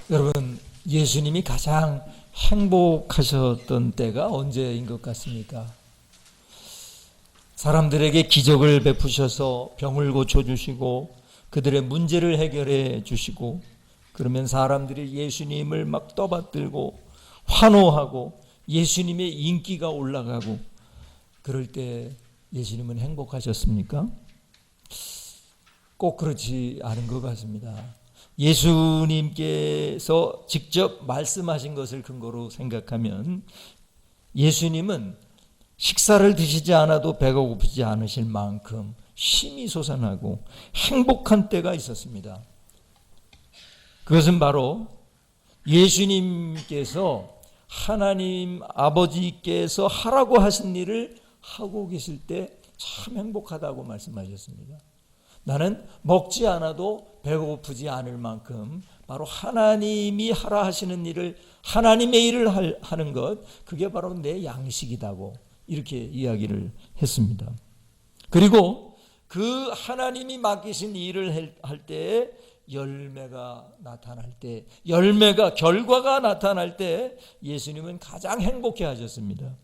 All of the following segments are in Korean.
여러분, 예수님이 가장 행복하셨던 때가 언제인 것 같습니까? 사람들에게 기적을 베푸셔서 병을 고쳐주시고 그들의 문제를 해결해 주시고, 그러면 사람들이 예수님을 막 떠받들고 환호하고 예수님의 인기가 올라가고, 그럴 때 예수님은 행복하셨습니까? 꼭 그렇지 않은 것 같습니다. 예수님께서 직접 말씀하신 것을 근거로 생각하면 예수님은 식사를 드시지 않아도 배가 고프지 않으실 만큼 힘이 솟아나고 행복한 때가 있었습니다. 그것은 바로 예수님께서 하나님 아버지께서 하라고 하신 일을 하고 계실 때 참 행복하다고 말씀하셨습니다. 나는 먹지 않아도 배고프지 않을 만큼 바로 하나님이 하라 하시는 일을, 하나님의 일을 하는 것, 그게 바로 내 양식이다고 이렇게 이야기를 했습니다. 그리고 그 하나님이 맡기신 일을 할 때 열매가 나타날 때, 결과가 나타날 때 예수님은 가장 행복해 하셨습니다.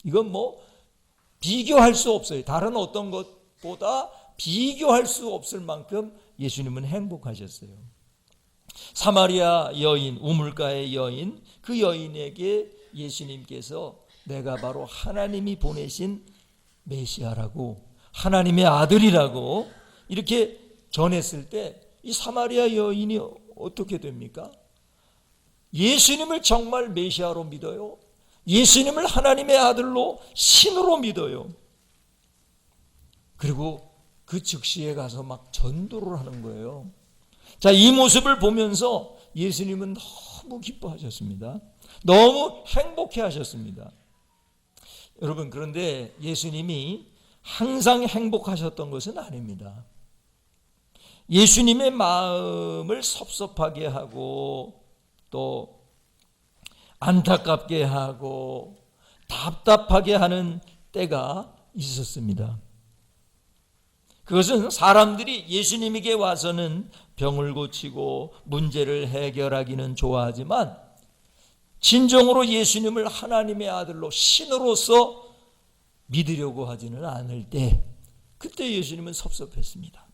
이건 비교할 수 없어요. 다른 어떤 것보다 비교할 수 없을 만큼 예수님은 행복하셨어요. 사마리아 여인, 우물가의 여인, 그 여인에게 예수님께서 내가 바로 하나님이 보내신 메시아라고, 하나님의 아들이라고 이렇게 전했을 때 이 사마리아 여인이 어떻게 됩니까? 예수님을 정말 메시아로 믿어요. 예수님을 하나님의 아들로, 신으로 믿어요. 그리고 그 즉시에 가서 막 전도를 하는 거예요. 자, 이 모습을 보면서 예수님은 너무 기뻐하셨습니다. 너무 행복해 하셨습니다. 여러분, 그런데 예수님이 항상 행복하셨던 것은 아닙니다. 예수님의 마음을 섭섭하게 하고 또 안타깝게 하고 답답하게 하는 때가 있었습니다. 그것은 사람들이 예수님에게 와서는 병을 고치고 문제를 해결하기는 좋아하지만 진정으로 예수님을 하나님의 아들로, 신으로서 믿으려고 하지는 않을 때, 그때 예수님은 섭섭했습니다.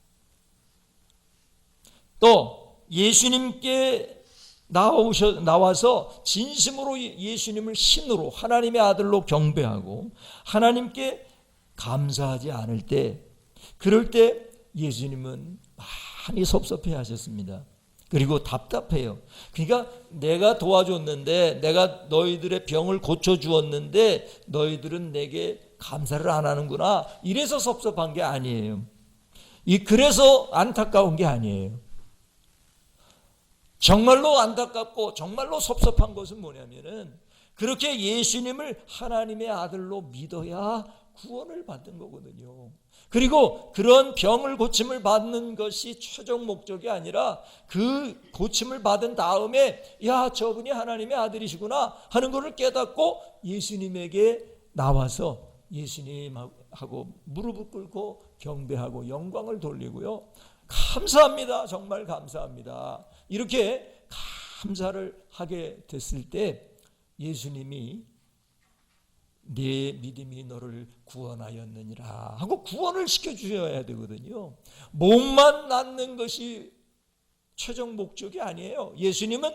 또 예수님께 나와서 진심으로 예수님을 신으로, 하나님의 아들로 경배하고 하나님께 감사하지 않을 때, 그럴 때 예수님은 많이 섭섭해 하셨습니다. 그리고 답답해요. 그러니까 내가 도와줬는데, 내가 너희들의 병을 고쳐주었는데 너희들은 내게 감사를 안 하는구나, 이래서 섭섭한 게 아니에요. 그래서 안타까운 게 아니에요. 정말로 안타깝고 정말로 섭섭한 것은 뭐냐면은, 그렇게 예수님을 하나님의 아들로 믿어야 구원을 받는 거거든요. 그리고 그런 병을 고침을 받는 것이 최종 목적이 아니라, 그 고침을 받은 다음에 야, 저분이 하나님의 아들이시구나 하는 것을 깨닫고 예수님에게 나와서 예수님하고 무릎을 꿇고 경배하고 영광을 돌리고요, 감사합니다, 정말 감사합니다, 이렇게 감사를 하게 됐을 때 예수님이 네 믿음이 너를 구원하였느니라 하고 구원을 시켜주셔야 되거든요. 몸만 낫는 것이 최종 목적이 아니에요. 예수님은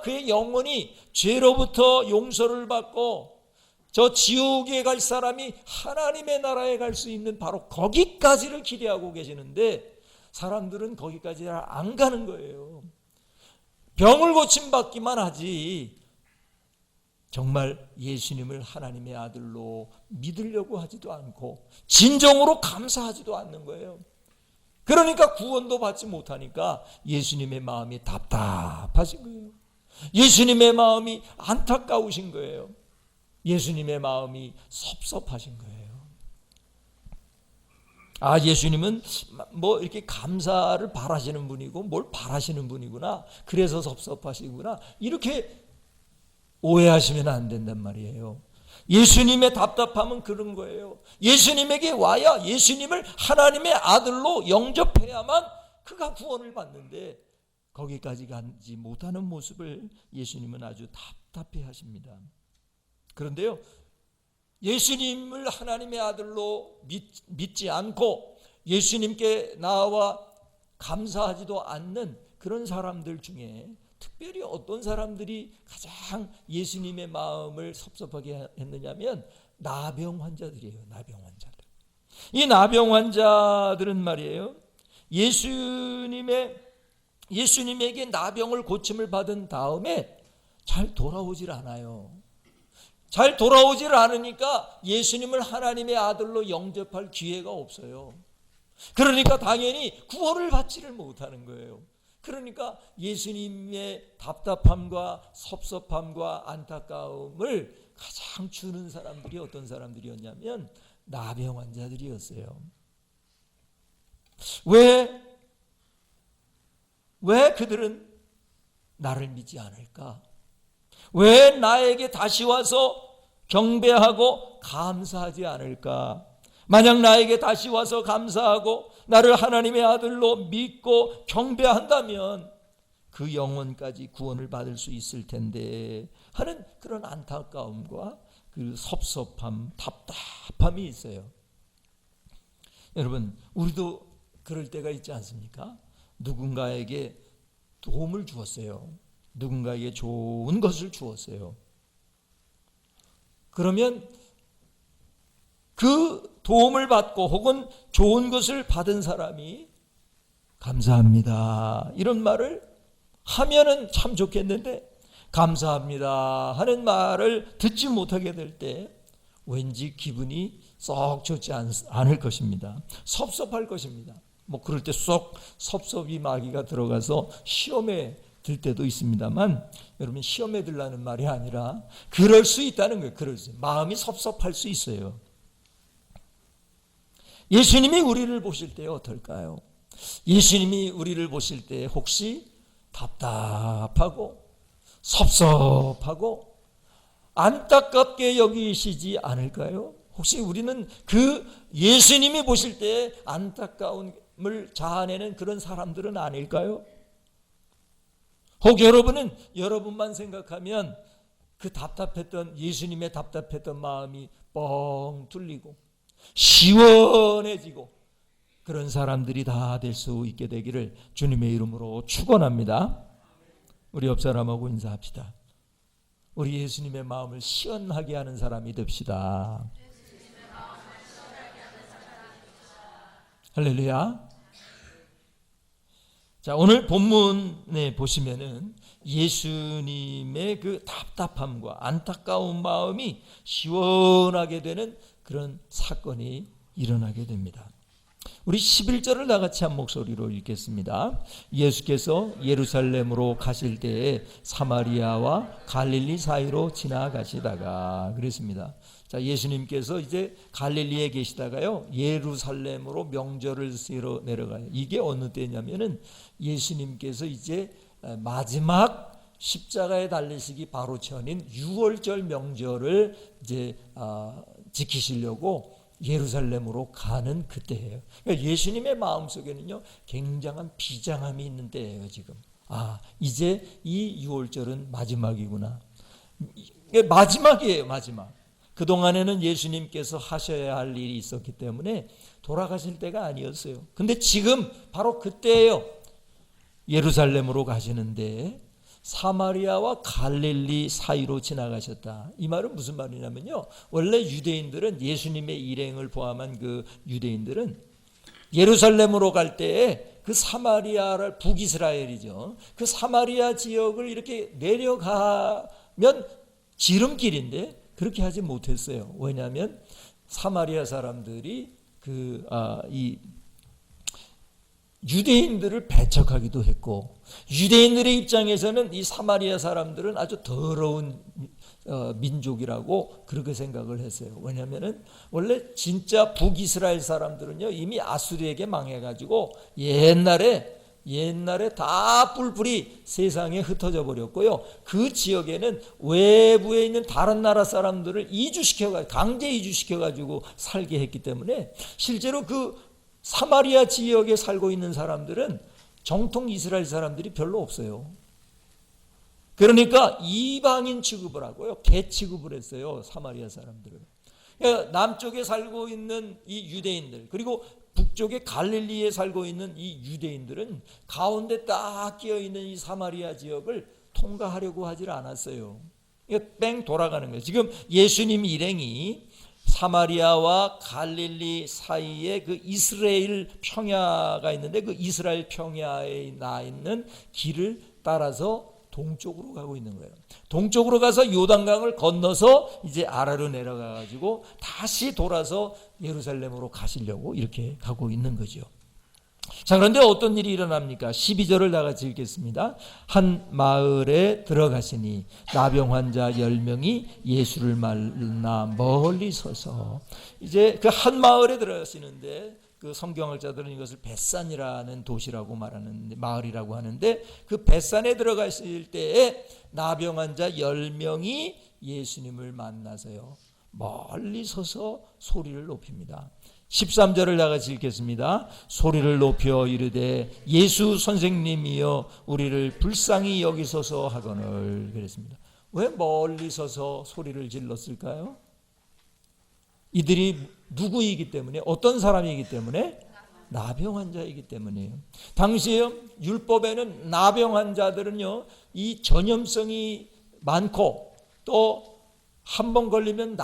그의 영혼이 죄로부터 용서를 받고 저 지옥에 갈 사람이 하나님의 나라에 갈 수 있는 바로 거기까지를 기대하고 계시는데, 사람들은 거기까지 안 가는 거예요. 병을 고침받기만 하지 정말 예수님을 하나님의 아들로 믿으려고 하지도 않고 진정으로 감사하지도 않는 거예요. 그러니까 구원도 받지 못하니까 예수님의 마음이 답답하신 거예요. 예수님의 마음이 안타까우신 거예요. 예수님의 마음이 섭섭하신 거예요. 예수님은 이렇게 감사를 바라시는 분이고 뭘 바라시는 분이구나, 그래서 섭섭하시구나, 이렇게 오해하시면 안 된단 말이에요. 예수님의 답답함은 그런 거예요. 예수님에게 와야 예수님을 하나님의 아들로 영접해야만 그가 구원을 받는데, 거기까지 가지 못하는 모습을 예수님은 아주 답답해 하십니다. 그런데요, 예수님을 하나님의 아들로 믿지 않고 예수님께 나와 감사하지도 않는 그런 사람들 중에 특별히 어떤 사람들이 가장 예수님의 마음을 섭섭하게 했느냐면 나병 환자들이에요. 나병 환자들. 이 나병 환자들은 말이에요, 예수님에게 나병을 고침을 받은 다음에 잘 돌아오질 않아요. 잘 돌아오질 않으니까 예수님을 하나님의 아들로 영접할 기회가 없어요. 그러니까 당연히 구원을 받지를 못하는 거예요. 그러니까 예수님의 답답함과 섭섭함과 안타까움을 가장 주는 사람들이 어떤 사람들이었냐면 나병 환자들이었어요. 왜 그들은 나를 믿지 않을까? 왜 나에게 다시 와서 경배하고 감사하지 않을까? 만약 나에게 다시 와서 감사하고 나를 하나님의 아들로 믿고 경배한다면 그 영혼까지 구원을 받을 수 있을 텐데 하는 그런 안타까움과 그 섭섭함, 답답함이 있어요. 여러분, 우리도 그럴 때가 있지 않습니까? 누군가에게 도움을 주었어요. 누군가에게 좋은 것을 주었어요. 그러면 그 도움을 받고 혹은 좋은 것을 받은 사람이 감사합니다 이런 말을 하면은 참 좋겠는데, 감사합니다 하는 말을 듣지 못하게 될 때 왠지 기분이 썩 좋지 않을 것입니다. 섭섭할 것입니다. 뭐 그럴 때 쏙 섭섭이 마귀가 들어가서 시험에 들 때도 있습니다만, 여러분, 시험에 들라는 말이 아니라 그럴 수 있다는 거예요. 그럴 수, 마음이 섭섭할 수 있어요. 예수님이 우리를 보실 때 어떨까요? 예수님이 우리를 보실 때 혹시 답답하고 섭섭하고 안타깝게 여기시지 않을까요? 혹시 우리는 그 예수님이 보실 때 안타까움을 자아내는 그런 사람들은 아닐까요? 혹 여러분은 여러분만 생각하면 그 답답했던, 예수님의 답답했던 마음이 뻥 뚫리고 시원해지고 그런 사람들이 다 될 수 있게 되기를 주님의 이름으로 축원합니다. 우리 옆 사람하고 인사합시다. 우리 예수님의 마음을 시원하게 하는 사람이 됩시다. 할렐루야. 자, 오늘 본문에 보시면은 예수님의 그 답답함과 안타까운 마음이 시원하게 되는 그런 사건이 일어나게 됩니다. 우리 11절을 다 같이 한 목소리로 읽겠습니다. 예수께서 예루살렘으로 가실 때에 사마리아와 갈릴리 사이로 지나가시다가, 그랬습니다. 자, 예수님께서 이제 갈릴리에 계시다가요, 예루살렘으로 명절을 세러 내려가요. 이게 어느 때냐면은 예수님께서 이제 마지막 십자가에 달리시기 바로 전인 6월절 명절을 이제 지키시려고 예루살렘으로 가는 그때예요. 그러니까 예수님의 마음속에는요 굉장한 비장함이 있는 때예요. 지금 이제 이 6월절은 마지막이구나. 이게 마지막이에요. 마지막. 그동안에는 예수님께서 하셔야 할 일이 있었기 때문에 돌아가실 때가 아니었어요. 근데 지금 바로 그때예요. 예루살렘으로 가시는데 사마리아와 갈릴리 사이로 지나가셨다. 이 말은 무슨 말이냐면요, 원래 유대인들은, 예수님의 일행을 포함한 그 유대인들은 예루살렘으로 갈 때에 그 사마리아를, 북이스라엘이죠, 그 사마리아 지역을 이렇게 내려가면 지름길인데 그렇게 하지 못했어요. 왜냐하면 사마리아 사람들이 이 유대인들을 배척하기도 했고, 유대인들의 입장에서는 이 사마리아 사람들은 아주 더러운 민족이라고 그렇게 생각을 했어요. 왜냐하면 원래 진짜 북이스라엘 사람들은요 이미 아수르에게 망해가지고 옛날에 다 뿔뿔이 세상에 흩어져 버렸고요, 그 지역에는 외부에 있는 다른 나라 사람들을 강제 이주시켜가지고 살게 했기 때문에 실제로 그 사마리아 지역에 살고 있는 사람들은 정통 이스라엘 사람들이 별로 없어요. 그러니까 이방인 취급을 하고요, 개 취급을 했어요, 사마리아 사람들을. 그러니까 남쪽에 살고 있는 이 유대인들, 그리고 북쪽에 갈릴리에 살고 있는 이 유대인들은 가운데 딱 끼어 있는 이 사마리아 지역을 통과하려고 하질 않았어요. 뺑 돌아가는 거예요. 지금 예수님 일행이 사마리아와 갈릴리 사이에 그 이스라엘 평야가 있는데, 그 이스라엘 평야에 나 있는 길을 따라서 동쪽으로 가고 있는 거예요. 동쪽으로 가서 요단강을 건너서 이제 아라로 내려가 가지고 다시 돌아서 예루살렘으로 가시려고 이렇게 가고 있는 거죠. 자, 그런데 어떤 일이 일어납니까? 12절을 다 같이 읽겠습니다. 한 마을에 들어가시니 나병 환자 10명이 예수를 만나 멀리 서서, 이제 그 한 마을에 들어가시는데, 그 성경학자들은 이것을 벳산이라는 도시라고 말하는, 마을이라고 하는데, 그 벳산에 들어가실 때에 나병 환자 10명이 예수님을 만나서요, 멀리 서서 소리를 높입니다. 13절을 다 같이 읽겠습니다. 소리를 높여 이르되 예수 선생님이여 우리를 불쌍히 여기소서 하거늘. 그랬습니다. 왜 멀리 서서 소리를 질렀을까요? 이들이 누구이기 때문에, 어떤 사람이기 때문에? 나병 환자이기 때문이에요. 당시에 율법에는 나병 환자들은요, 이 전염성이 많고 또 한 번 걸리면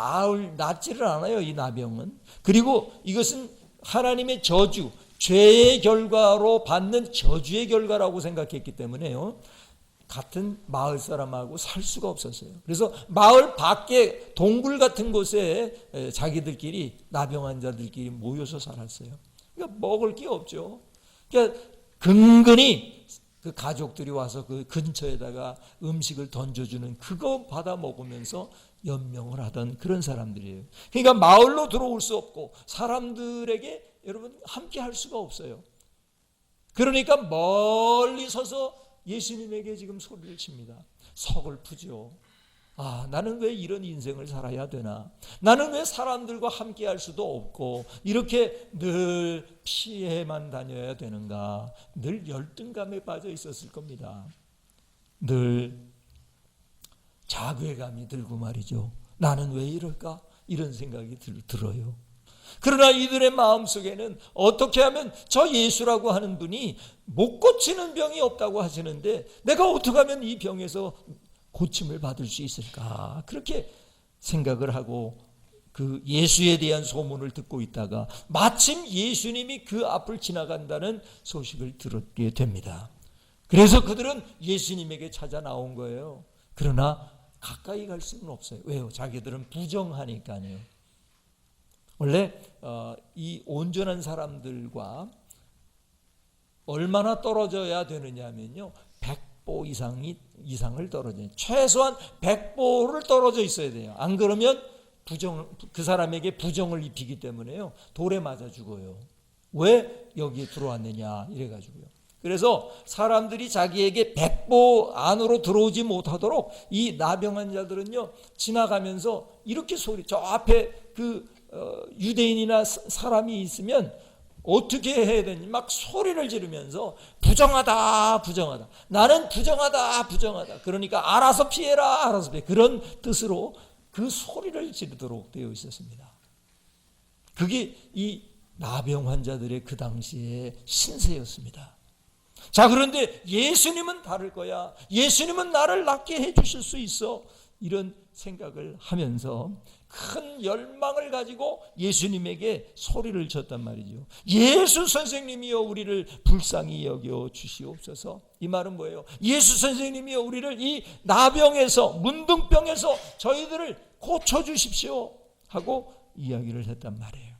낫지를 않아요, 이 나병은. 그리고 이것은 하나님의 저주, 죄의 결과로 받는 저주의 결과라고 생각했기 때문에요, 같은 마을 사람하고 살 수가 없었어요. 그래서 마을 밖에 동굴 같은 곳에 자기들끼리, 나병 환자들끼리 모여서 살았어요. 그러니까 먹을 게 없죠. 그러니까 근근히 그 가족들이 와서 그 근처에다가 음식을 던져주는, 그거 받아 먹으면서 연명을 하던 그런 사람들이에요. 그러니까 마을로 들어올 수 없고 사람들에게 여러분 함께 할 수가 없어요. 그러니까 멀리 서서 예수님에게 지금 소리를 칩니다. 서글프죠. 아, 나는 왜 이런 인생을 살아야 되나? 나는 왜 사람들과 함께 할 수도 없고 이렇게 늘 피해만 다녀야 되는가? 늘 열등감에 빠져 있었을 겁니다. 늘 자괴감이 들고 말이죠. 나는 왜 이럴까? 이런 생각이 들어요. 그러나 이들의 마음속에는 어떻게 하면 저 예수라고 하는 분이 못 고치는 병이 없다고 하시는데 내가 어떻게 하면 이 병에서 고침을 받을 수 있을까? 그렇게 생각을 하고 그 예수에 대한 소문을 듣고 있다가 마침 예수님이 그 앞을 지나간다는 소식을 들었게 됩니다. 그래서 그들은 예수님에게 찾아 나온 거예요. 그러나 가까이 갈 수는 없어요. 왜요? 자기들은 부정하니까요. 원래 이 온전한 사람들과 얼마나 떨어져야 되느냐 하면요, 100보 이상을 떨어져요. 최소한 100보를 떨어져 있어야 돼요. 안 그러면 그 사람에게 부정을 입히기 때문에요, 돌에 맞아 죽어요. 왜 여기에 들어왔느냐 이래가지고요. 그래서 사람들이 자기에게 100보 안으로 들어오지 못하도록 이 나병 환자들은요, 지나가면서 이렇게 저 앞에 그 유대인이나 사람이 있으면 어떻게 해야 되는지 막 소리를 지르면서 부정하다, 부정하다. 나는 부정하다, 부정하다. 그러니까 알아서 피해라, 알아서 피해. 그런 뜻으로 그 소리를 지르도록 되어 있었습니다. 그게 이 나병 환자들의 그 당시의 신세였습니다. 자, 그런데 예수님은 다를 거야. 예수님은 나를 낫게 해주실 수 있어. 이런 생각을 하면서 큰 열망을 가지고 예수님에게 소리를 쳤단 말이죠. 예수 선생님이여 우리를 불쌍히 여겨 주시옵소서. 이 말은 뭐예요? 예수 선생님이여 우리를 이 나병에서, 문둥병에서 저희들을 고쳐주십시오 하고 이야기를 했단 말이에요.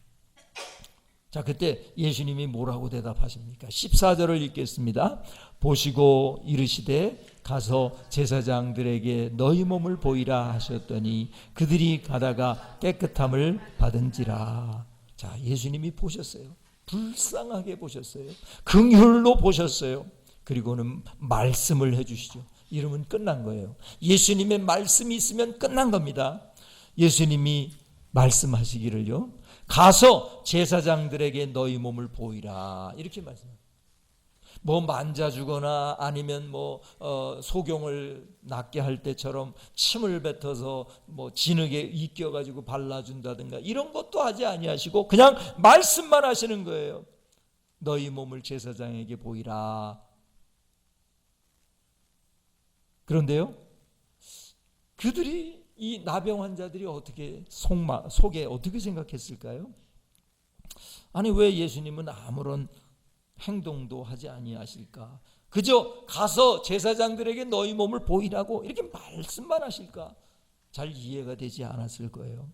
자, 그때 예수님이 뭐라고 대답하십니까? 14절을 읽겠습니다. 보시고 이르시되 가서 제사장들에게 너희 몸을 보이라 하셨더니 그들이 가다가 깨끗함을 받은지라. 자, 예수님이 보셨어요. 불쌍하게 보셨어요. 긍휼로 보셨어요. 그리고는 말씀을 해주시죠. 이러면 끝난 거예요. 예수님의 말씀이 있으면 끝난 겁니다. 예수님이 말씀하시기를요, 가서 제사장들에게 너희 몸을 보이라, 이렇게 말씀합니다. 뭐 만져주거나 아니면 소경을 낫게 할 때처럼 침을 뱉어서 진흙에 익혀가지고 발라준다든가 이런 것도 하지 아니하시고 그냥 말씀만 하시는 거예요. 너희 몸을 제사장에게 보이라. 그런데요, 그들이 이 나병 환자들이 어떻게 속에 어떻게 생각했을까요? 아니 왜 예수님은 아무런 행동도 하지 아니하실까? 그저 가서 제사장들에게 너희 몸을 보이라고 이렇게 말씀만 하실까? 잘 이해가 되지 않았을 거예요.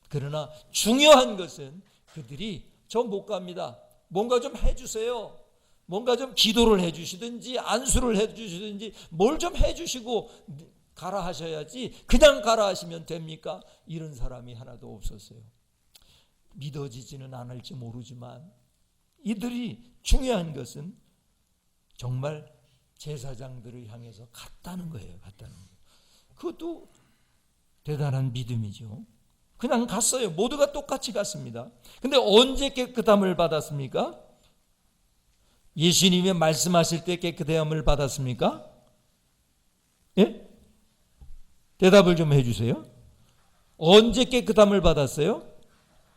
그러나 중요한 것은 그들이 저 못 갑니다. 뭔가 좀 해주세요. 뭔가 좀 기도를 해주시든지 안수를 해주시든지 뭘 좀 해주시고 가라 하셔야지 그냥 가라 하시면 됩니까? 이런 사람이 하나도 없었어요. 믿어지지는 않을지 모르지만 이들이 중요한 것은 정말 제사장들을 향해서 갔다는 거예요. 갔다는 거예요. 그것도 대단한 믿음이죠. 그냥 갔어요. 모두가 똑같이 갔습니다. 근데 언제 깨끗함을 받았습니까? 예수님이 말씀하실 때 깨끗함을 받았습니까? 예? 대답을 좀 해주세요. 언제 깨끗함을 받았어요?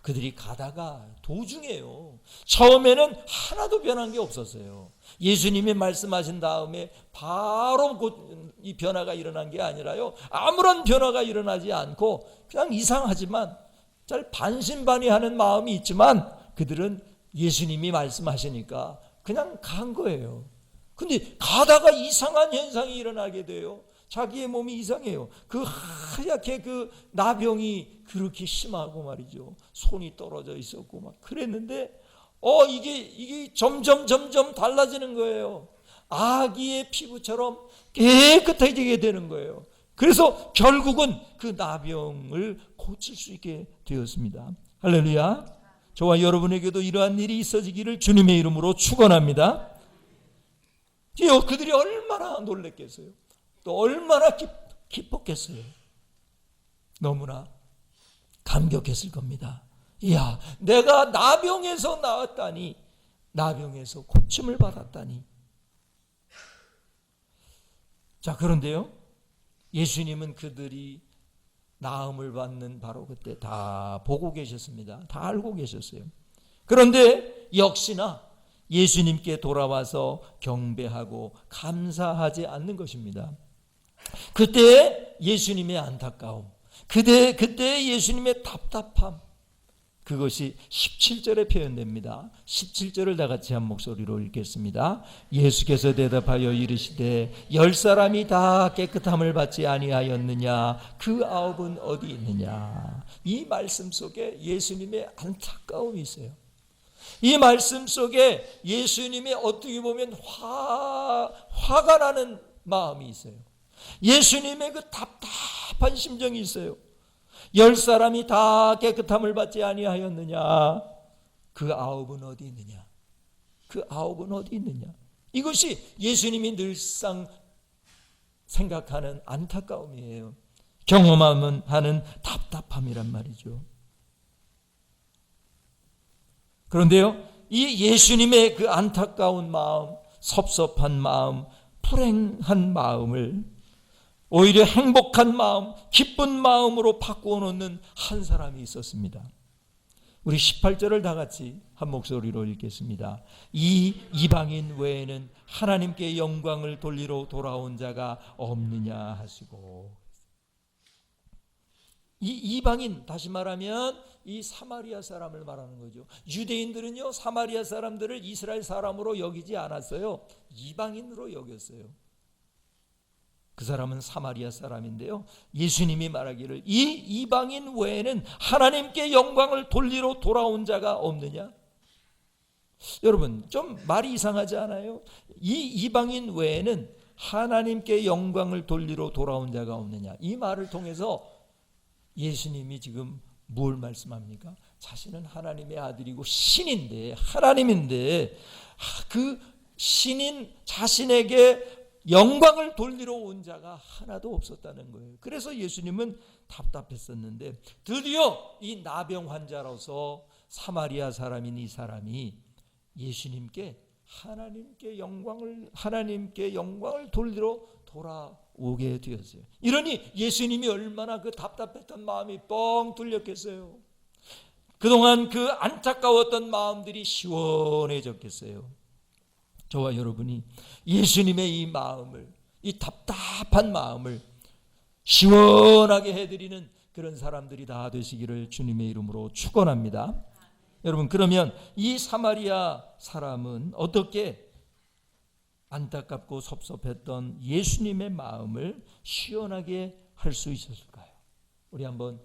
그들이 가다가 도중에요. 처음에는 하나도 변한 게 없었어요. 예수님이 말씀하신 다음에 바로 이 변화가 일어난 게 아니라요. 아무런 변화가 일어나지 않고 그냥 이상하지만 잘 반신반의하는 마음이 있지만 그들은 예수님이 말씀하시니까 그냥 간 거예요. 근데 가다가 이상한 현상이 일어나게 돼요. 자기의 몸이 이상해요. 그 하얗게 그 나병이 그렇게 심하고 말이죠. 손이 떨어져 있었고 막 그랬는데 이게 점점 달라지는 거예요. 아기의 피부처럼 깨끗해지게 되는 거예요. 그래서 결국은 그 나병을 고칠 수 있게 되었습니다. 할렐루야. 저와 여러분에게도 이러한 일이 있어지기를 주님의 이름으로 축원합니다. 그들이 얼마나 놀랐겠어요. 또 얼마나 기뻤겠어요. 너무나 감격했을 겁니다. 이야, 내가 나병에서 나왔다니, 나병에서 고침을 받았다니. 자, 그런데요, 예수님은 그들이 나음을 받는 바로 그때 다 보고 계셨습니다. 다 알고 계셨어요. 그런데 역시나 예수님께 돌아와서 경배하고 감사하지 않는 것입니다. 그때 예수님의 안타까움, 그때 예수님의 답답함, 그것이 17절에 표현됩니다. 17절을 다 같이 한 목소리로 읽겠습니다. 예수께서 대답하여 이르시되 10사람이 다 깨끗함을 받지 아니하였느냐? 그 9은 어디 있느냐? 이 말씀 속에 예수님의 안타까움이 있어요. 이 말씀 속에 예수님의 어떻게 보면 화가 나는 마음이 있어요. 예수님의 그 답답한 심정이 있어요. 10사람이 다 깨끗함을 받지 아니하였느냐? 그 9은 어디 있느냐? 그 9은 어디 있느냐? 이것이 예수님이 늘상 생각하는 안타까움이에요. 경험하는 답답함이란 말이죠. 그런데요, 이 예수님의 그 안타까운 마음, 섭섭한 마음, 불행한 마음을 오히려 행복한 마음, 기쁜 마음으로 바꾸어 놓는 한 사람이 있었습니다. 우리 18절을 다 같이 한 목소리로 읽겠습니다. 이 이방인 외에는 하나님께 영광을 돌리러 돌아온 자가 없느냐 하시고. 이 이방인, 다시 말하면 이 사마리아 사람을 말하는 거죠. 유대인들은요, 사마리아 사람들을 이스라엘 사람으로 여기지 않았어요. 이방인으로 여겼어요. 그 사람은 사마리아 사람인데요, 예수님이 말하기를 이 이방인 외에는 하나님께 영광을 돌리러 돌아온 자가 없느냐? 여러분, 좀 말이 이상하지 않아요? 이 이방인 외에는 하나님께 영광을 돌리러 돌아온 자가 없느냐? 이 말을 통해서 예수님이 지금 뭘 말씀합니까? 자신은 하나님의 아들이고 신인데, 하나님인데 그 신인 자신에게 영광을 돌리러 온 자가 하나도 없었다는 거예요. 그래서 예수님은 답답했었는데 드디어 이 나병 환자로서 사마리아 사람인 이 사람이 예수님께 하나님께 영광을 돌리러 돌아오게 되었어요. 이러니 예수님이 얼마나 그 답답했던 마음이 뻥 뚫렸겠어요. 그동안 그 안타까웠던 마음들이 시원해졌겠어요. 저와 여러분이 예수님의 이 마음을, 이 답답한 마음을 시원하게 해드리는 그런 사람들이 다 되시기를 주님의 이름으로 축원합니다. 여러분, 그러면 이 사마리아 사람은 어떻게 안타깝고 섭섭했던 예수님의 마음을 시원하게 할 수 있었을까요? 우리 한번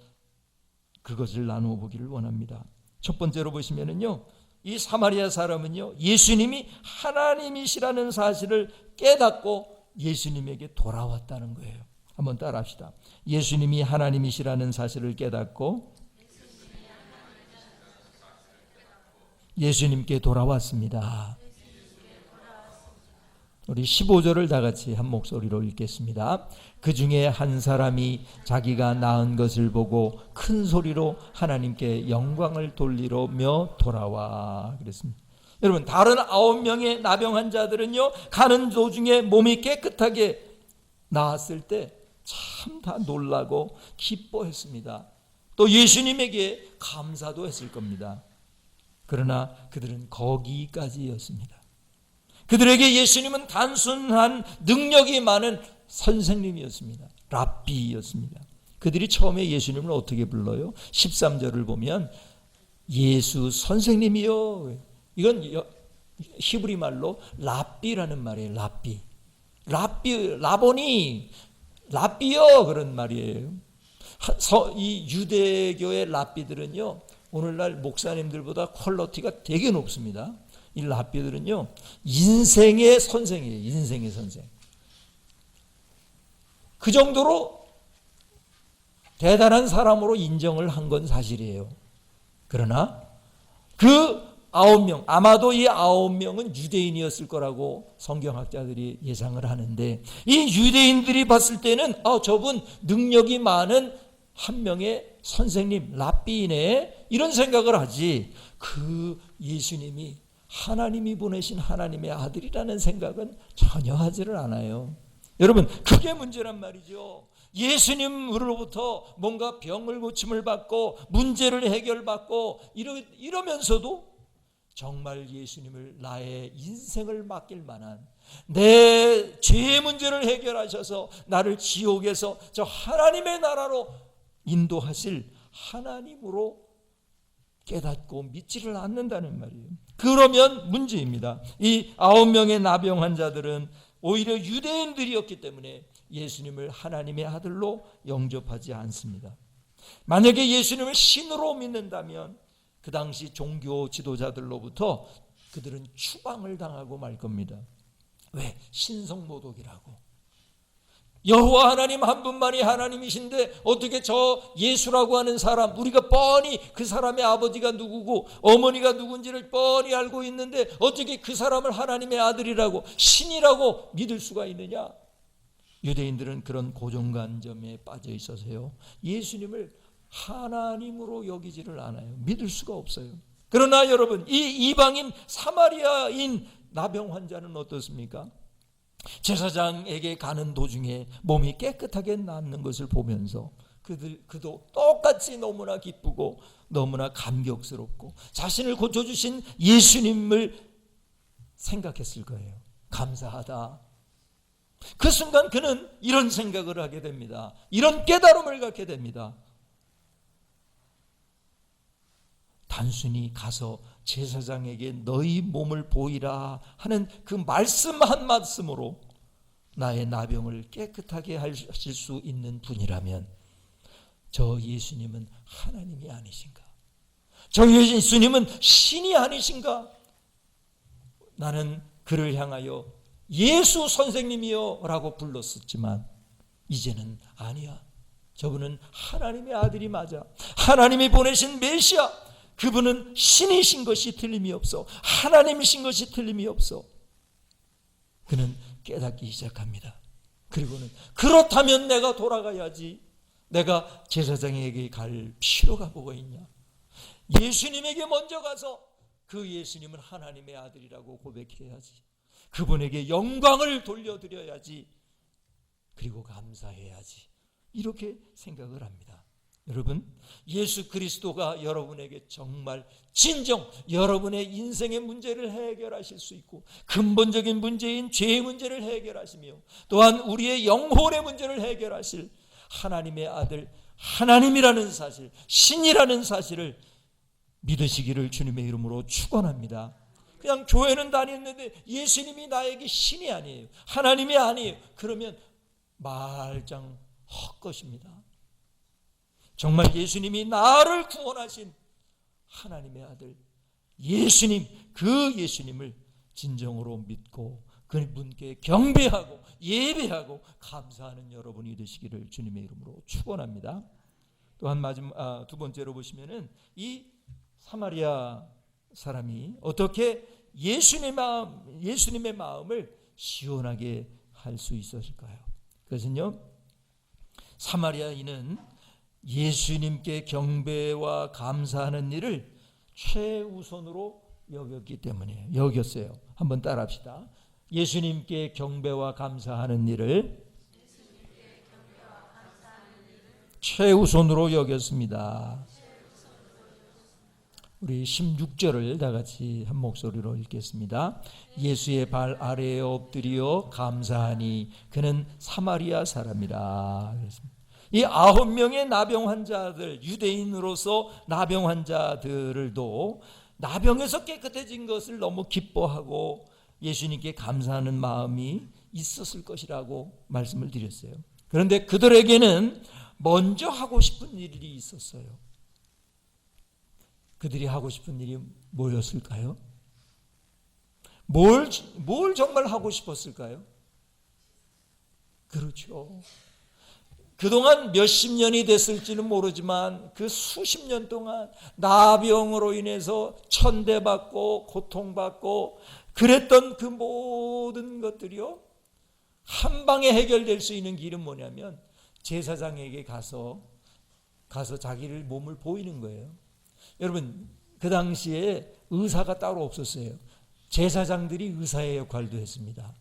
그것을 나누어 보기를 원합니다. 첫 번째로 보시면은요, 이 사마리아 사람은요, 예수님이 하나님이시라는 사실을 깨닫고 예수님에게 돌아왔다는 거예요. 한번 따라합시다. 예수님이 하나님이시라는 사실을 깨닫고 예수님께 돌아왔습니다. 우리 15절을 다 같이 한 목소리로 읽겠습니다. 그 중에 한 사람이 자기가 낳은 것을 보고 큰 소리로 하나님께 영광을 돌리며 돌아와 그랬습니다. 여러분, 다른 9명의 나병 환자들은요, 가는 도중에 몸이 깨끗하게 나았을 때 참 다 놀라고 기뻐했습니다. 또 예수님에게 감사도 했을 겁니다. 그러나 그들은 거기까지였습니다. 그들에게 예수님은 단순한 능력이 많은 선생님이었습니다. 랍비였습니다. 그들이 처음에 예수님을 어떻게 불러요? 13절을 보면 예수 선생님이요. 이건 히브리 말로 랍비라는 말이에요. 랍비. 라보니, 랍비요, 그런 말이에요. 이 유대교의 랍비들은요, 오늘날 목사님들보다 퀄리티가 되게 높습니다. 이 랍비들은요, 인생의 선생이에요. 인생의 선생. 그 정도로 대단한 사람으로 인정을 한 건 사실이에요. 그러나 그 9명, 아마도 이 9명은 유대인이었을 거라고 성경학자들이 예상을 하는데, 이 유대인들이 봤을 때는 저분 능력이 많은 한 명의 선생님, 랍비이네, 이런 생각을 하지, 그 예수님이 하나님이 보내신 하나님의 아들이라는 생각은 전혀 하지를 않아요. 여러분, 그게 문제란 말이죠. 예수님으로부터 뭔가 병을 고침을 받고 문제를 해결받고 이러면서도 정말 예수님을 나의 인생을 맡길 만한, 내 죄의 문제를 해결하셔서 나를 지옥에서 저 하나님의 나라로 인도하실 하나님으로 깨닫고 믿지를 않는다는 말이에요. 그러면 문제입니다. 이 9명의 나병 환자들은 오히려 유대인들이었기 때문에 예수님을 하나님의 아들로 영접하지 않습니다. 만약에 예수님을 신으로 믿는다면 그 당시 종교 지도자들로부터 그들은 추방을 당하고 말 겁니다. 왜? 신성모독이라고. 여호와 하나님 한 분만이 하나님이신데 어떻게 저 예수라고 하는 사람, 우리가 뻔히 그 사람의 아버지가 누구고 어머니가 누군지를 뻔히 알고 있는데 어떻게 그 사람을 하나님의 아들이라고, 신이라고 믿을 수가 있느냐? 유대인들은 그런 고정관념에 빠져 있어서요, 예수님을 하나님으로 여기지를 않아요. 믿을 수가 없어요. 그러나 여러분, 이 이방인 사마리아인 나병 환자는 어떻습니까? 제사장에게 가는 도중에 몸이 깨끗하게 낫는 것을 보면서 그도 똑같이 너무나 기쁘고 너무나 감격스럽고 자신을 고쳐주신 예수님을 생각했을 거예요. 감사하다. 그 순간 그는 이런 생각을 하게 됩니다. 이런 깨달음을 갖게 됩니다. 단순히 가서 제사장에게 너희 몸을 보이라 하는 그 말씀 한 말씀으로 나의 나병을 깨끗하게 하실 수 있는 분이라면 저 예수님은 하나님이 아니신가? 저 예수님은 신이 아니신가? 나는 그를 향하여 예수 선생님이요 라고 불렀었지만 이제는 아니야. 저분은 하나님의 아들이 맞아. 하나님이 보내신 메시아, 그분은 신이신 것이 틀림이 없어. 하나님이신 것이 틀림이 없어. 그는 깨닫기 시작합니다. 그리고는 그렇다면 내가 돌아가야지. 내가 제사장에게 갈 필요가 뭐가 있냐? 예수님에게 먼저 가서 그 예수님은 하나님의 아들이라고 고백해야지. 그분에게 영광을 돌려드려야지. 그리고 감사해야지. 이렇게 생각을 합니다. 여러분, 예수 그리스도가 여러분에게 정말 진정 여러분의 인생의 문제를 해결하실 수 있고, 근본적인 문제인 죄의 문제를 해결하시며, 또한 우리의 영혼의 문제를 해결하실 하나님의 아들, 하나님이라는 사실, 신이라는 사실을 믿으시기를 주님의 이름으로 축원합니다. 그냥 교회는 다녔는데 예수님이 나에게 신이 아니에요, 하나님이 아니에요, 그러면 말짱 헛것입니다. 정말 예수님이 나를 구원하신 하나님의 아들 예수님, 그 예수님을 진정으로 믿고 그분께 경배하고 예배하고 감사하는 여러분이 되시기를 주님의 이름으로 축원합니다. 또한 두 번째로 보시면은 이 사마리아 사람이 어떻게 예수님의 마음을 시원하게 할 수 있었을까요? 그것은요, 사마리아인은 예수님께 경배와 감사하는 일을 최우선으로 여겼어요. 한번 따라합시다. 예수님께 경배와 감사하는 일을 최우선으로 여겼습니다. 우리 16절을 다 같이 한 목소리로 읽겠습니다. 예수의 발 아래에 엎드려 감사하니 그는 사마리아 사람이라. 이 9명의 나병 환자들, 유대인으로서 나병 환자들도 나병에서 깨끗해진 것을 너무 기뻐하고 예수님께 감사하는 마음이 있었을 것이라고 말씀을 드렸어요. 그런데 그들에게는 먼저 하고 싶은 일이 있었어요. 그들이 하고 싶은 일이 뭐였을까요? 뭘 정말 하고 싶었을까요? 그렇죠. 그동안 몇십 년이 됐을지는 모르지만 그 수십 년 동안 나병으로 인해서 천대받고 고통받고 그랬던 그 모든 것들이요, 한 방에 해결될 수 있는 길은 뭐냐면 제사장에게 가서 자기를 몸을 보이는 거예요. 여러분, 그 당시에 의사가 따로 없었어요. 제사장들이 의사의 역할도 했습니다.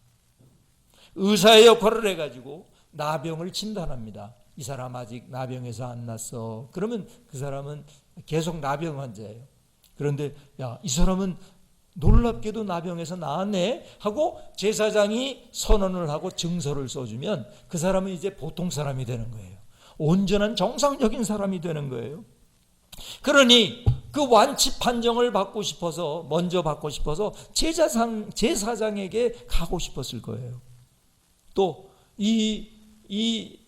의사의 역할을 해가지고 나병을 진단합니다. 이 사람 아직 나병에서 안 났어. 그러면 그 사람은 계속 나병 환자예요. 그런데 이 사람은 놀랍게도 나병에서 나았네 하고 제사장이 선언을 하고 증서를 써주면 그 사람은 이제 보통 사람이 되는 거예요. 온전한 정상적인 사람이 되는 거예요. 그러니 그 완치 판정을 먼저 받고 싶어서 제사장에게 가고 싶었을 거예요. 또 이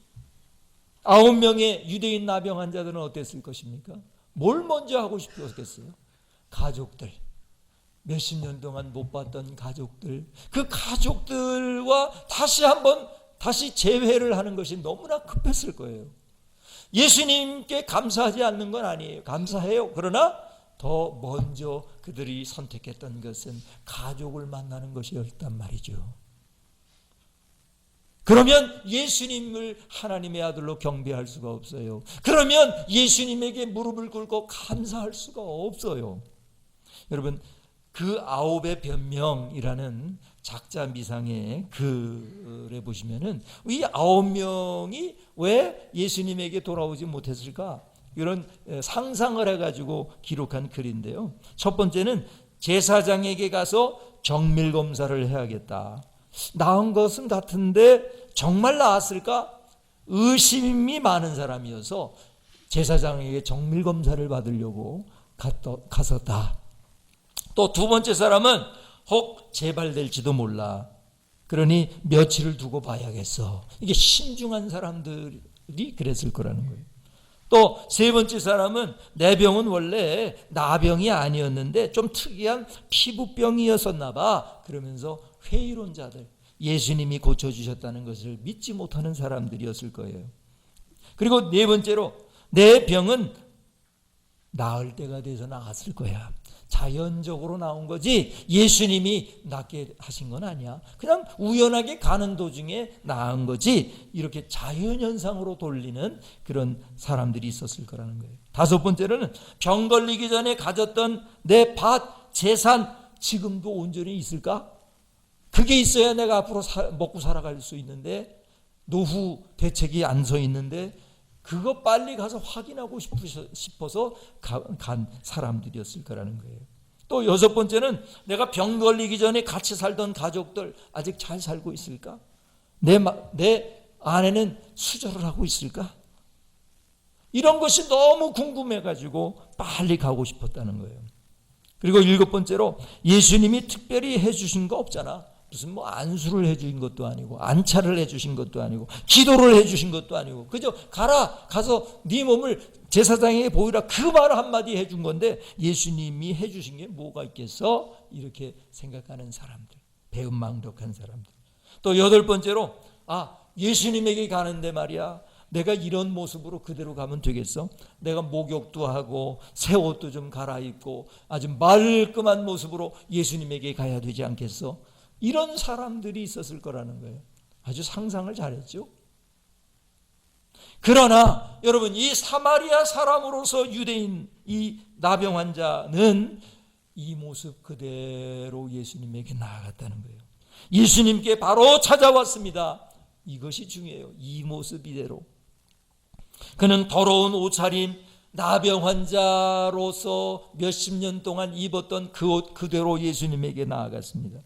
9명의 유대인 나병 환자들은 어땠을 것입니까? 뭘 먼저 하고 싶었겠어요? 가족들, 몇십 년 동안 못 봤던 가족들, 그 가족들과 다시 재회를 하는 것이 너무나 급했을 거예요. 예수님께 감사하지 않는 건 아니에요. 감사해요. 그러나 더 먼저 그들이 선택했던 것은 가족을 만나는 것이었단 말이죠. 그러면 예수님을 하나님의 아들로 경배할 수가 없어요. 그러면 예수님에게 무릎을 꿇고 감사할 수가 없어요. 여러분, 그 9의 변명이라는 작자 미상의 글에 보시면은 이 9명이 왜 예수님에게 돌아오지 못했을까? 이런 상상을 해가지고 기록한 글인데요. 첫 번째는 제사장에게 가서 정밀 검사를 해야겠다. 나은 것은 같은데 정말 나았을까? 의심이 많은 사람이어서 제사장에게 정밀 검사를 받으려고 갔었다. 또 두 번째 사람은 혹 재발될지도 몰라. 그러니 며칠을 두고 봐야겠어. 이게 신중한 사람들이 그랬을 거라는 거예요. 또 세 번째 사람은 내 병은 원래 나병이 아니었는데 좀 특이한 피부병이었었나 봐. 그러면서 회의론자들, 예수님이 고쳐주셨다는 것을 믿지 못하는 사람들이었을 거예요. 그리고 네 번째로 내 병은 나을 때가 돼서 나았을 거야. 자연적으로 나온 거지 예수님이 낫게 하신 건 아니야. 그냥 우연하게 가는 도중에 나은 거지. 이렇게 자연현상으로 돌리는 그런 사람들이 있었을 거라는 거예요. 다섯 번째로는 병 걸리기 전에 가졌던 내 밭 재산 지금도 온전히 있을까? 그게 있어야 내가 앞으로 먹고 살아갈 수 있는데, 노후 대책이 안 서 있는데 그거 빨리 가서 확인하고 싶어서 간 사람들이었을 거라는 거예요. 또 여섯 번째는 내가 병 걸리기 전에 같이 살던 가족들 아직 잘 살고 있을까? 내 아내는 수절을 하고 있을까? 이런 것이 너무 궁금해가지고 빨리 가고 싶었다는 거예요. 그리고 일곱 번째로 예수님이 특별히 해주신 거 없잖아. 무슨 뭐 안수를 해주신 것도 아니고 안차를 해주신 것도 아니고 기도를 해주신 것도 아니고 그저 가서 네 몸을 제사장에게 보이라 그 말 한마디 해준 건데 예수님이 해주신 게 뭐가 있겠어? 이렇게 생각하는 사람들, 배은망덕한 사람들. 또 여덟 번째로 예수님에게 가는데 말이야 내가 이런 모습으로 그대로 가면 되겠어? 내가 목욕도 하고 새 옷도 좀 갈아입고 아주 말끔한 모습으로 예수님에게 가야 되지 않겠어? 이런 사람들이 있었을 거라는 거예요. 아주 상상을 잘했죠. 그러나 여러분, 이 사마리아 사람으로서 유대인 이 나병 환자는 이 모습 그대로 예수님에게 나아갔다는 거예요. 예수님께 바로 찾아왔습니다. 이것이 중요해요. 이 모습 이대로. 그는 더러운 옷차림, 나병 환자로서 몇십 년 동안 입었던 그 옷 그대로 예수님에게 나아갔습니다.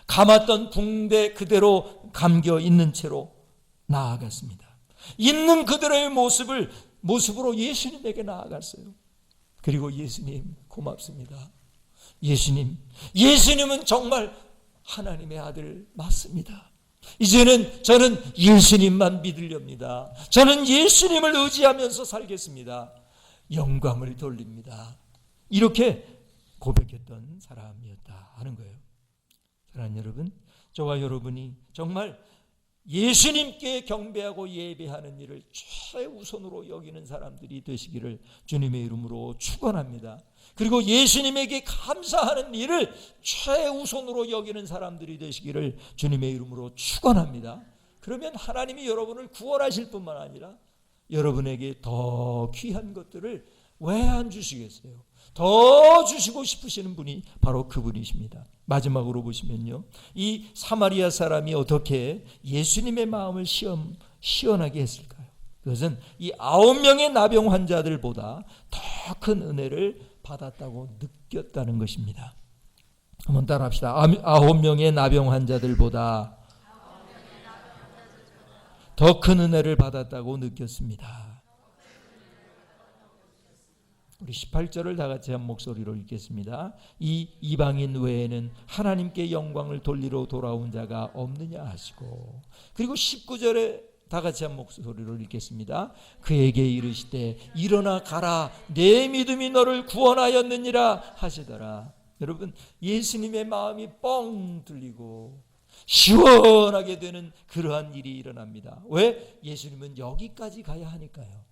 감았던 붕대 그대로 감겨 있는 채로 나아갔습니다. 있는 그대로의 모습으로 예수님에게 나아갔어요. 그리고 예수님 고맙습니다. 예수님은 정말 하나님의 아들 맞습니다. 이제는 저는 예수님만 믿으렵니다. 저는 예수님을 의지하면서 살겠습니다. 영광을 돌립니다. 이렇게 고백했던 사람이었다 하는 거예요. 사랑하는 여러분, 저와 여러분이 정말 예수님께 경배하고 예배하는 일을 최우선으로 여기는 사람들이 되시기를 주님의 이름으로 축원합니다. 그리고 예수님에게 감사하는 일을 최우선으로 여기는 사람들이 되시기를 주님의 이름으로 축원합니다. 그러면 하나님이 여러분을 구원하실 뿐만 아니라 여러분에게 더 귀한 것들을 왜 안 주시겠어요? 더 주시고 싶으시는 분이 바로 그분이십니다. 마지막으로 보시면요, 이 사마리아 사람이 어떻게 예수님의 마음을 시원하게 했을까요? 그것은 이 9명의 나병 환자들보다 더 큰 은혜를 받았다고 느꼈다는 것입니다. 한번 따라합시다. 9명의 나병 환자들보다 더 큰 은혜를 받았다고 느꼈습니다. 우리 18절을 다 같이 한 목소리로 읽겠습니다. 이 이방인 외에는 하나님께 영광을 돌리러 돌아온 자가 없느냐 하시고, 그리고 19절에 다 같이 한 목소리로 읽겠습니다. 그에게 이르시되 일어나 가라, 내 믿음이 너를 구원하였느니라 하시더라. 여러분, 예수님의 마음이 뻥 뚫리고 시원하게 되는 그러한 일이 일어납니다. 왜? 예수님은 여기까지 가야 하니까요.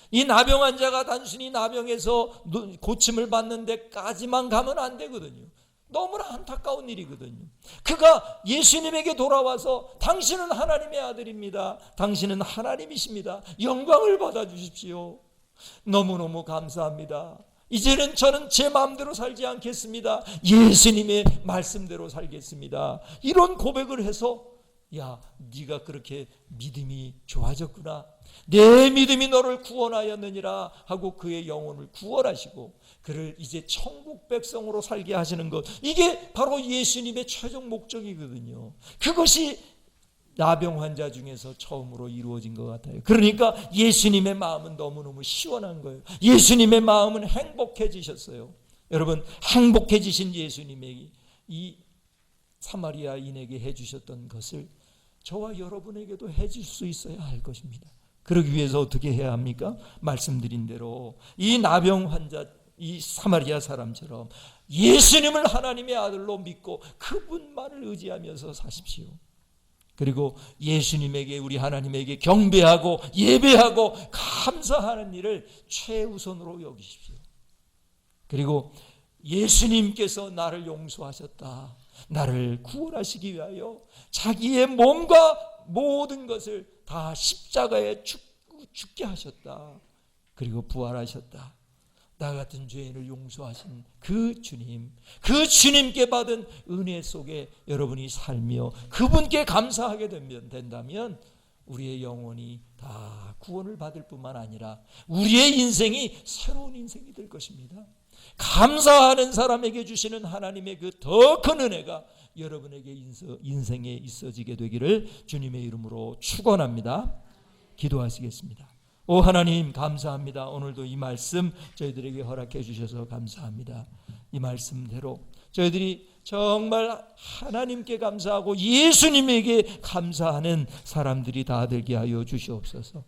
이 나병 환자가 단순히 나병에서 고침을 받는 데까지만 가면 안 되거든요. 너무나 안타까운 일이거든요. 그가 예수님에게 돌아와서 당신은 하나님의 아들입니다. 당신은 하나님이십니다. 영광을 받아주십시오. 너무너무 감사합니다. 이제는 저는 제 마음대로 살지 않겠습니다. 예수님의 말씀대로 살겠습니다. 이런 고백을 해서 야, 네가 그렇게 믿음이 좋아졌구나. 내 믿음이 너를 구원하였느니라 하고 그의 영혼을 구원하시고 그를 이제 천국 백성으로 살게 하시는 것, 이게 바로 예수님의 최종 목적이거든요. 그것이 나병 환자 중에서 처음으로 이루어진 것 같아요. 그러니까 예수님의 마음은 너무너무 시원한 거예요. 예수님의 마음은 행복해지셨어요. 여러분, 행복해지신 예수님이 이 사마리아인에게 해주셨던 것을 저와 여러분에게도 해줄 수 있어야 할 것입니다. 그러기 위해서 어떻게 해야 합니까? 말씀드린 대로 이 나병 환자, 이 사마리아 사람처럼 예수님을 하나님의 아들로 믿고 그분만을 의지하면서 사십시오. 그리고 예수님에게, 우리 하나님에게 경배하고 예배하고 감사하는 일을 최우선으로 여기십시오. 그리고 예수님께서 나를 용서하셨다, 나를 구원하시기 위하여 자기의 몸과 모든 것을 다 십자가에 죽게 하셨다, 그리고 부활하셨다, 나 같은 죄인을 용서하신 그 주님, 그 주님께 받은 은혜 속에 여러분이 살며 그분께 감사하게 된다면 우리의 영혼이 다 구원을 받을 뿐만 아니라 우리의 인생이 새로운 인생이 될 것입니다. 감사하는 사람에게 주시는 하나님의 그 더 큰 은혜가 여러분에게 인생에 있어지게 되기를 주님의 이름으로 축원합니다. 기도하시겠습니다. 오 하나님 감사합니다. 오늘도 이 말씀 저희들에게 허락해 주셔서 감사합니다. 이 말씀대로 저희들이 정말 하나님께 감사하고 예수님에게 감사하는 사람들이 다 되게 하여 주시옵소서.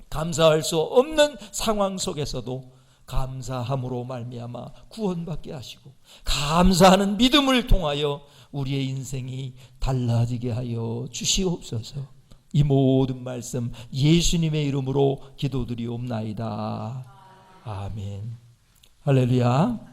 감사할 수 없는 상황 속에서도 감사함으로 말미암아 구원받게 하시고 감사하는 믿음을 통하여 우리의 인생이 달라지게 하여 주시옵소서. 이 모든 말씀 예수님의 이름으로 기도드리옵나이다. 아멘. 할렐루야.